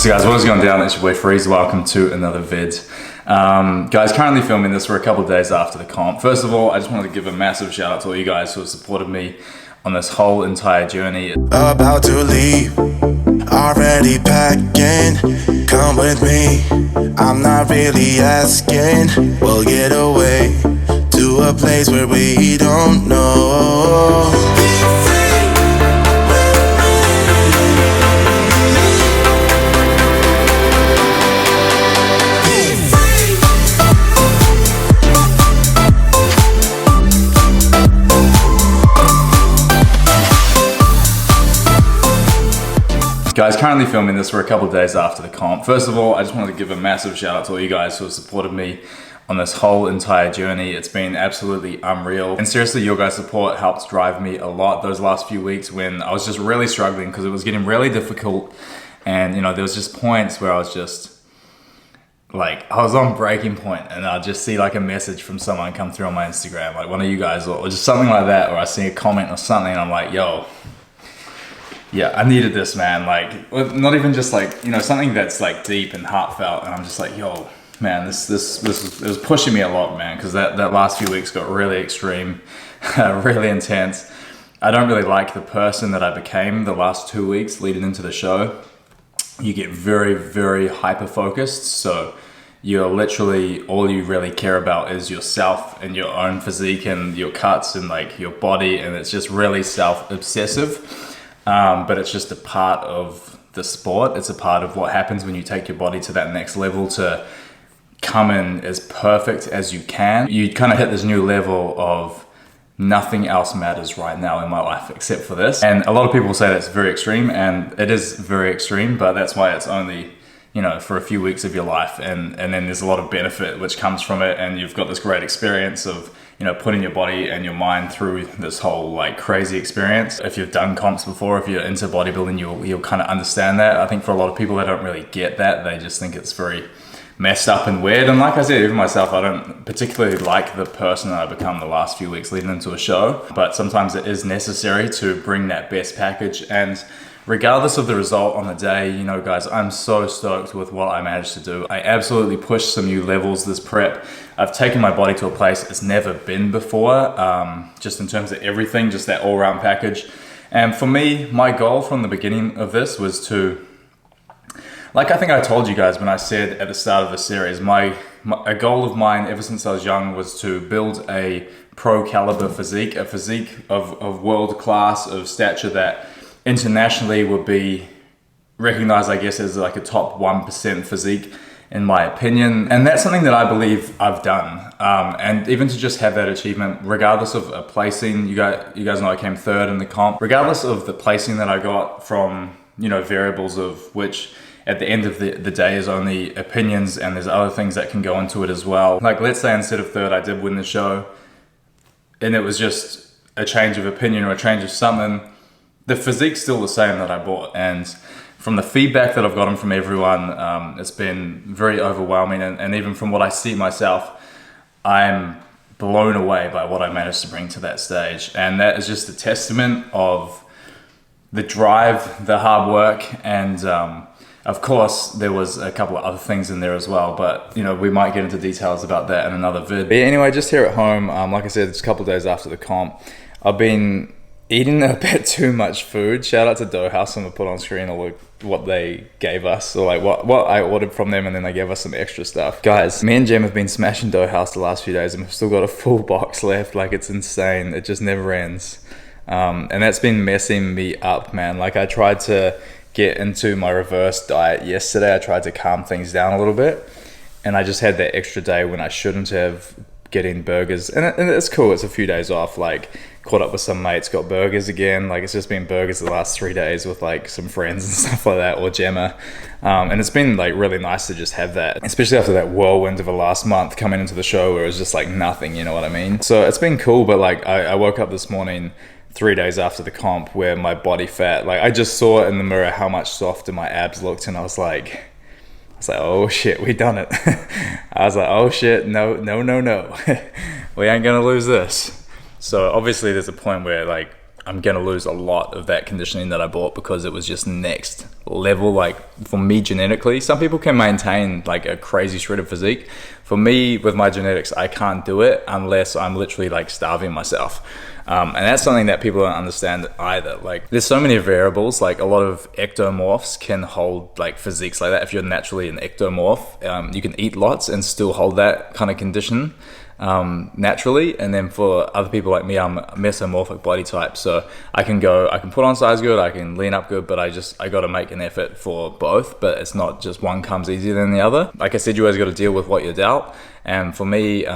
So guys, what is going down? It's your boy Freeze. Welcome to another vid. Guys, currently filming this. We're a couple of days after the comp. First of all, I just wanted to give a massive shout out to all you guys who have supported me on this whole entire journey. About to leave, already packing. Come with me, I'm not really asking. We'll get away to a place where we don't know. Guys, currently filming this. We're a couple of days after the comp. First of all, I just wanted to give a massive shout out to all you guys who have supported me on this whole entire journey. It's been absolutely unreal. And seriously, your guys' support helped drive me a lot those last few weeks when I was just really struggling because it was getting really difficult. And you know, there was just points where I was just like, I was on breaking point and I'd just see like a message from someone come through on my Instagram, like one of you guys or just something like that, or I see a comment or something and I'm like, yo, yeah, I needed this, man. Like, not even just like, you know, something that's like deep and heartfelt. And I'm just like, yo, man, it was pushing me a lot, man. Cause that last few weeks got really extreme, really intense. I don't really like the person that I became the last 2 weeks leading into the show. You get very, very hyper focused. So you're literally, all you really care about is yourself and your own physique and your cuts and like your body. And it's just really self-obsessive. But it's just a part of the sport. It's a part of what happens when you take your body to that next level to come in as perfect as you can. You kind of hit this new level of nothing else matters right now in my life except for this. And a lot of people say that's very extreme, and it is very extreme, but that's why it's only, you know, for a few weeks of your life. And then there's a lot of benefit which comes from it. And you've got this great experience of, you know, putting your body and your mind through this whole like crazy experience. If you've done comps before, if you're into bodybuilding, you'll kind of understand that. I think for a lot of people, they don't really get that. They just think it's very messed up and weird. And like I said, even myself, I don't particularly like the person that I've become the last few weeks leading into a show, but sometimes it is necessary to bring that best package. And regardless of the result on the day, you know, guys, I'm so stoked with what I managed to do. I absolutely pushed some new levels this prep. I've taken my body to a place it's never been before, just in terms of everything, just that all-round package. And for me, my goal from the beginning of this was to, like I think I told you guys when I said at the start of the series, a goal of mine ever since I was young was to build a pro caliber physique, a physique of world class, of stature that internationally would be recognized, I guess, as like a top 1% physique in my opinion. And that's something that I believe I've done. And even to just have that achievement, regardless of a placing, you guys know I came third in the comp, regardless of the placing that I got from, you know, variables of which at the end of the day is only opinions, and there's other things that can go into it as well. Like, let's say instead of third, I did win the show and it was just a change of opinion or a change of something, the physique's still the same that I bought. And from the feedback that I've gotten from everyone, it's been very overwhelming. And even from what I see myself, I'm blown away by what I managed to bring to that stage. And that is just a testament of the drive, the hard work, and of course, there was a couple of other things in there as well, but you know, we might get into details about that in another vid. But anyway, just here at home, like I said, it's a couple of days after the comp. I've been eating a bit too much food. Shout out to Dough House. I'm gonna put on screen all what they gave us, or like what I ordered from them, and then they gave us some extra stuff. Guys, me and Jem have been smashing Dough House the last few days, and we've still got a full box left. Like, it's insane. It just never ends. And that's been messing me up, man. Like, I tried to get into my reverse diet yesterday. I tried to calm things down a little bit, and I just had that extra day when I shouldn't have, getting burgers, and it's cool. It's a few days off, like caught up with some mates, got burgers again. Like, it's just been burgers the last 3 days with like some friends and stuff like that, or Gemma. And it's been like really nice to just have that, especially after that whirlwind of a last month coming into the show where it was just like nothing, you know what I mean? So it's been cool. But like, I woke up this morning 3 days after the comp where my body fat, like I just saw in the mirror how much softer my abs looked, and I was like, oh shit, we done it. I was like, oh shit, no. We ain't gonna lose this. So obviously there's a point where like I'm gonna lose a lot of that conditioning that I bought because it was just next level. Like for me genetically, some people can maintain like a crazy shredded physique. For me, with my genetics, I can't do it unless I'm literally like starving myself. And that's something that people don't understand either. Like there's so many variables. Like a lot of ectomorphs can hold like physiques like that. If you're naturally an ectomorph, you can eat lots and still hold that kind of condition naturally. And then for other people like me, I'm a mesomorphic body type, so I can put on size good, I can lean up good, but I got to make an effort for both. But it's not just one comes easier than the other. Like I said, you always got to deal with what you doubt, and for me,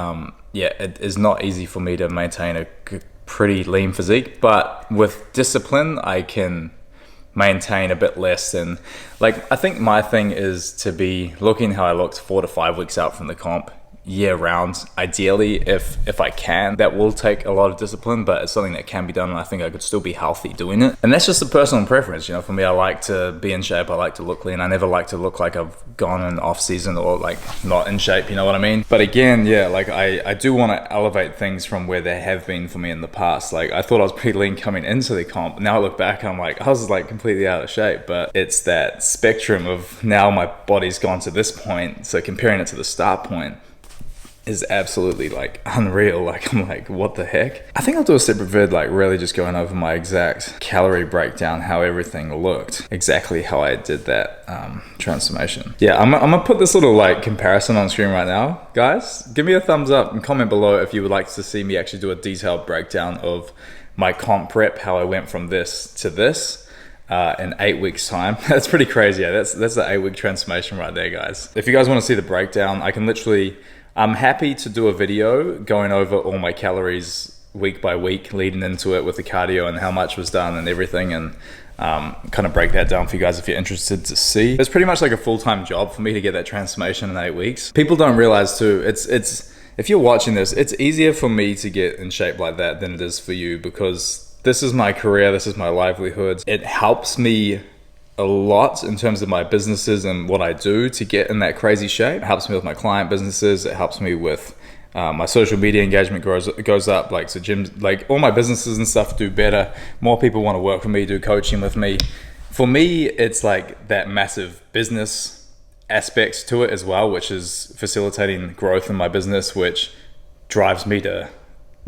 it is not easy for me to maintain a pretty lean physique, but with discipline I can maintain a bit less. And like I think my thing is to be looking how I looked 4 to 5 weeks out from the comp year round. Ideally, if I can, that will take a lot of discipline, but it's something that can be done, and I think I could still be healthy doing it. And that's just a personal preference, you know. For me, I like to be in shape, I like to look lean. I never like to look like I've gone in off season or like not in shape, you know what I mean? But again, yeah, like I do want to elevate things from where they have been for me in the past. Like I thought I was pretty lean coming into the comp. Now I look back, I'm like, I was like completely out of shape. But it's that spectrum of now my body's gone to this point, so comparing it to the start point is absolutely like unreal. Like I'm like, what the heck? I think I'll do a separate vid, like really just going over my exact calorie breakdown, how everything looked, exactly how I did that transformation. Yeah, I'm gonna put this little like comparison on screen right now. Guys, give me a thumbs up and comment below if you would like to see me actually do a detailed breakdown of my comp prep, how I went from this to this in 8 weeks time. That's pretty crazy. Yeah, that's the 8-week transformation right there, guys. If you guys want to see the breakdown, I'm happy to do a video going over all my calories week by week leading into it with the cardio and how much was done and everything, and kind of break that down for you guys if you're interested to see. It's pretty much like a full-time job for me to get that transformation in 8 weeks. People don't realize too, it's if you're watching this, it's easier for me to get in shape like that than it is for you, because this is my career, this is my livelihood. It helps me a lot in terms of my businesses and what I do to get in that crazy shape. It helps me with my client businesses. It helps me with my social media engagement goes up. Like, so gyms, like all my businesses and stuff do better. More people want to work with me, do coaching with me. For me, it's like that massive business aspects to it as well, which is facilitating growth in my business, which drives me to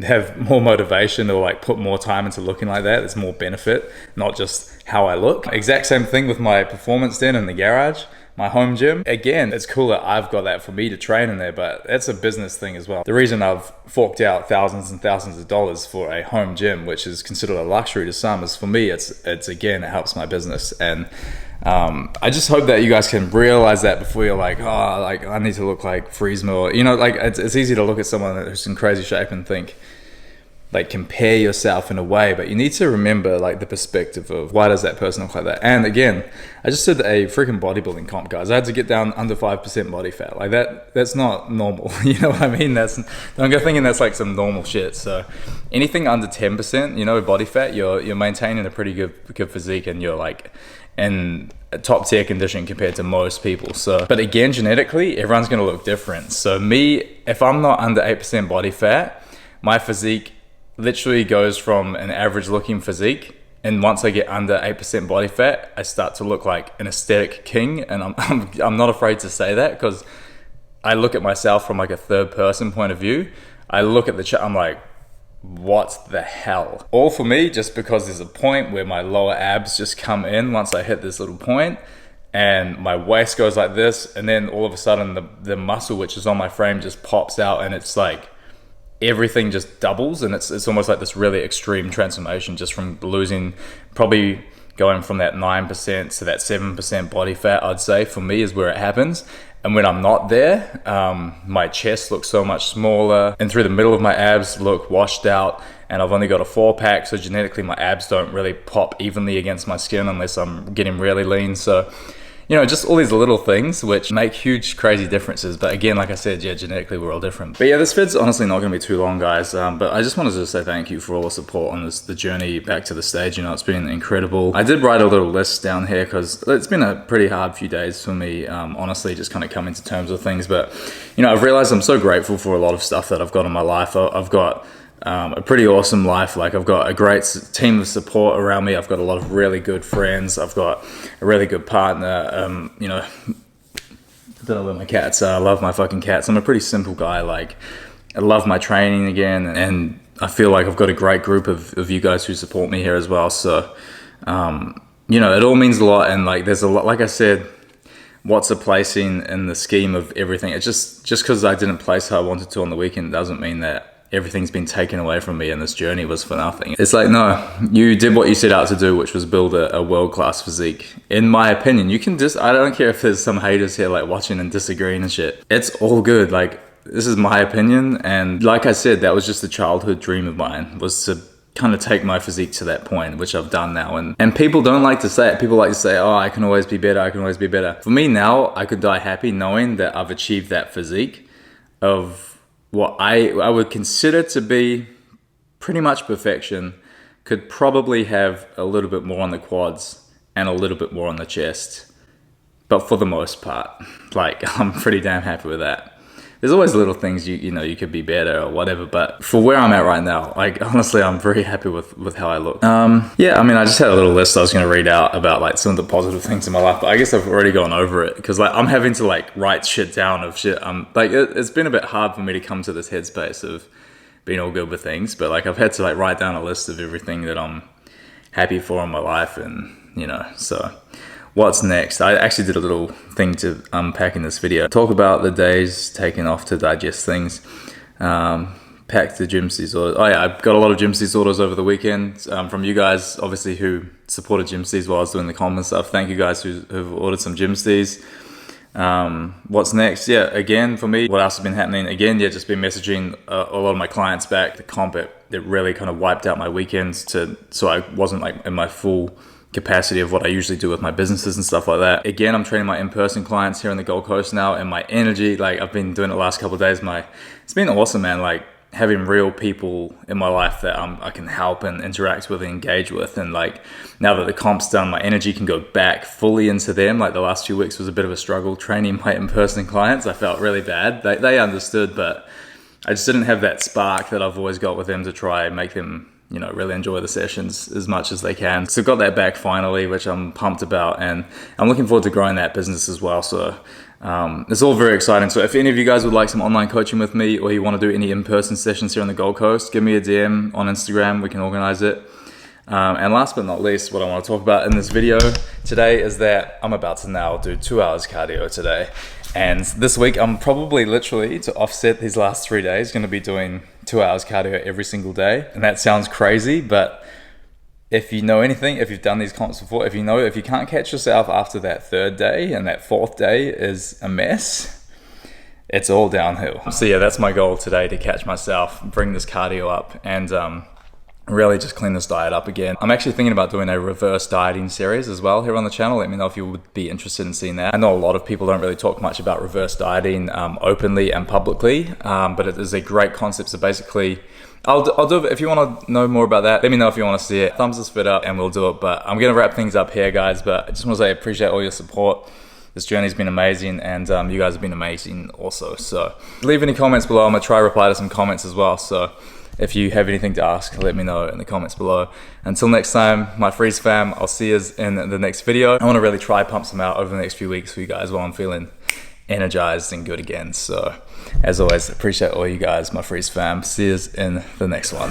have more motivation or like put more time into looking like that. There's more benefit, not just how I look. Exact same thing with my performance den in the garage, my home gym. Again, it's cool that I've got that for me to train in there, but that's a business thing as well. The reason I've forked out thousands and thousands of dollars for a home gym, which is considered a luxury to some, is for me, it's again, it helps my business. And I just hope that you guys can realize that before you're like, oh, like I need to look like Friesma, or, you know, like it's easy to look at someone who's in crazy shape and think, like, compare yourself in a way, but you need to remember like the perspective of why does that person look like that. And again, I just did a freaking bodybuilding comp, guys. I had to get down under 5% body fat. Like that's not normal. You know what I mean? Don't go thinking that's like some normal shit. So anything under 10%, you know, body fat, you're maintaining a pretty good physique, and you're like in a top tier condition compared to most people. So, but again, genetically, everyone's gonna look different. So me, if I'm not under 8% body fat, my physique literally goes from an average looking physique, and once I get under 8% body fat, I start to look like an aesthetic king. And I'm not afraid to say that, because I look at myself from like a third person point of view. I look at the chart, I'm like, what the hell? All for me, just because there's a point where my lower abs just come in once I hit this little point, and my waist goes like this, and then all of a sudden the muscle which is on my frame just pops out, and it's like everything just doubles, and it's almost like this really extreme transformation, just from losing, probably going from that 9% to that 7% body fat, I'd say for me is where it happens. And when I'm not there, my chest looks so much smaller, and through the middle of my abs look washed out, and I've only got a 4-pack, so genetically my abs don't really pop evenly against my skin unless I'm getting really lean. So, you know, just all these little things which make huge, crazy differences. But again, like I said, yeah, genetically we're all different. But yeah, this vid's honestly not gonna be too long, guys. But I just wanted to say thank you for all the support on the journey back to the stage. You know, it's been incredible. I did write a little list down here because it's been a pretty hard few days for me, honestly, just kind of coming to terms with things. But, you know, I've realized I'm so grateful for a lot of stuff that I've got in my life. I've got a pretty awesome life. Like I've got a great team of support around me. I've got a lot of really good friends. I've got a really good partner. You know, I don't know where my cats are. I love my fucking cats. I'm a pretty simple guy. Like I love my training again, and I feel like I've got a great group of you guys who support me here as well. So, you know, it all means a lot. And like, there's a lot, like I said, what's a placing in the scheme of everything? It's just because I didn't place how I wanted to on the weekend doesn't mean that everything's been taken away from me and this journey was for nothing. It's like, no, you did what you set out to do, which was build a world-class physique. In my opinion, you can just, I don't care if there's some haters here like watching and disagreeing and shit. It's all good. Like, this is my opinion. And like I said, that was just a childhood dream of mine, was to kind of take my physique to that point, which I've done now. And people don't like to say it. People like to say, oh, I can always be better. I can always be better. For me now, I could die happy knowing that I've achieved that physique of what I would consider to be pretty much perfection. Could probably have a little bit more on the quads and a little bit more on the chest. But for the most part, like, I'm pretty damn happy with that. There's always little things you know, you could be better or whatever, but for where I'm at right now, like, honestly, I'm very happy with how I look. Yeah, I mean, I just had a little list I was going to read out about like some of the positive things in my life, but I guess I've already gone over it because like I'm having to like write shit down of shit. Like it's been a bit hard for me to come to this headspace of being all good with things, but like I've had to like write down a list of everything that I'm happy for in my life, and you know, so what's next? I actually did a little thing to unpack in this video. Talk about the days taken off to digest things. Packed the gym Steez orders. Oh yeah, I got a lot of gym Steez orders over the weekend from you guys, obviously, who supported gym Steez while I was doing the comp and stuff. Thank you guys who've ordered some gym Steez. What's next? Yeah, again, for me, what else has been happening? Again, yeah, just been messaging a lot of my clients back. The comp, it really kind of wiped out my weekends so I wasn't like in my full capacity of what I usually do with my businesses and stuff like that. Again, I'm training my in-person clients here on the Gold Coast now, and my energy, like I've been doing it the last couple of days, it's been awesome, man. Like having real people in my life that I can help and interact with and engage with. And like now that the comp's done, my energy can go back fully into them. Like the last few weeks was a bit of a struggle training my in-person clients. I felt really bad. They understood, but I just didn't have that spark that I've always got with them to try and make them, you know, really enjoy the sessions as much as they can. So got that back finally, which I'm pumped about, and I'm looking forward to growing that business as well. So it's all very exciting. So if any of you guys would like some online coaching with me, or you want to do any in-person sessions here on the Gold Coast, give me a DM on Instagram. We can organize it. And last but not least, what I want to talk about in this video today is that I'm about to now do 2 hours cardio today. And this week, I'm probably literally, to offset these last 3 days, going to be doing 2 hours cardio every single day. And that sounds crazy, but if you know anything, if you've done these comps before, if you can't catch yourself after that third day and that fourth day is a mess, it's all downhill. So yeah, that's my goal today, to catch myself, bring this cardio up, and really just clean this diet up again. I'm actually thinking about doing a reverse dieting series as well here on the channel. Let me know if you would be interested in seeing that. I know a lot of people don't really talk much about reverse dieting openly and publicly, but it is a great concept. So basically, I'll do it. If you want to know more about that, let me know if you want to see it. Thumbs this vid up and we'll do it. But I'm going to wrap things up here, guys. But I just want to say I appreciate all your support. This journey's been amazing, and you guys have been amazing also. So leave any comments below. I'm going to try to reply to some comments as well. So if you have anything to ask, let me know in the comments below. Until next time, my Freeze fam, I'll see you in the next video. I want to really try pump some out over the next few weeks for you guys while I'm feeling energized and good again. So as always, appreciate all you guys, my Freeze fam. See you in the next one.